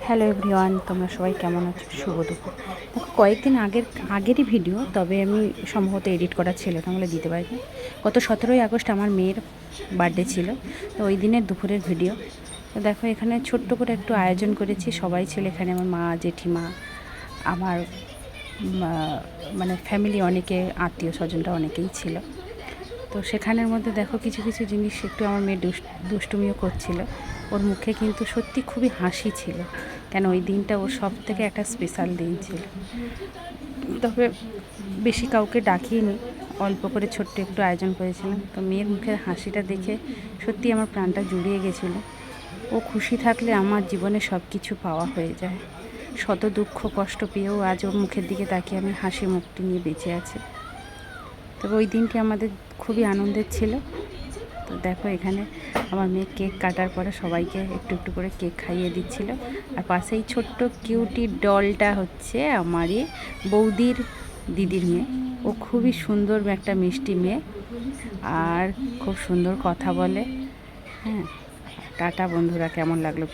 Hello everyone, তোমরা সবাই কেমন আছো? শুভ দুপুর। দেখো, কয়েকদিন আগেরই ভিডিও, তবে আমি সম্ভবত এডিট করা ছিল না বলে দিতে পারিনি। গত 17ই আগস্ট আমার মেয়ের বার্থডে ছিল, তো ওই দিনের দুপুরের ভিডিও। তো দেখো, এখানে ছোট্ট করে একটু আয়োজন করেছি, সবাই ছিল এখানে। আমার মা, জেঠিমা, আমার মানে ফ্যামিলি, অনেকে আত্মীয় স্বজনরা অনেকেই ছিল। তো সেখানের মধ্যে দেখো কিছু কিছু জিনিস একটু আমার মেয়ে দুষ্টুমিও করছিল। ওর মুখে কিন্তু সত্যি খুবই হাসি ছিল, কেন ওই দিনটা ওর সব থেকে একটা স্পেশাল দিন ছিল। তবে বেশি কাউকে ডাকিনি, অল্প করে ছোট্ট একটু আয়োজন করেছিলাম। তো মেয়ের মুখের হাসিটা দেখে সত্যি আমার প্রাণটা জুড়িয়ে গেছিলো। ও খুশি থাকলে আমার জীবনে সব কিছু পাওয়া হয়ে যায়। শত দুঃখ কষ্ট পেয়েও আজ ওর মুখের দিকে তাকিয়ে আমি হাসি মুখটি নিয়ে বেঁচে আছি। তবে ওই দিনটি আমাদের খুবই আনন্দের ছিল। তো দেখো, এখানে আমার মেয়ে কেক কাটার পরে সবাইকে একটু একটু করে কেক খাইয়ে দিচ্ছিল। আর পাশেই ছোট্ট কিউটি ডলটা হচ্ছে আমারই বৌদির দিদির মেয়ে। ও খুবই সুন্দর একটা মিষ্টি মেয়ে, আর খুব সুন্দর কথা বলে। হ্যাঁ, টাটা বন্ধুরা, কেমন লাগলো?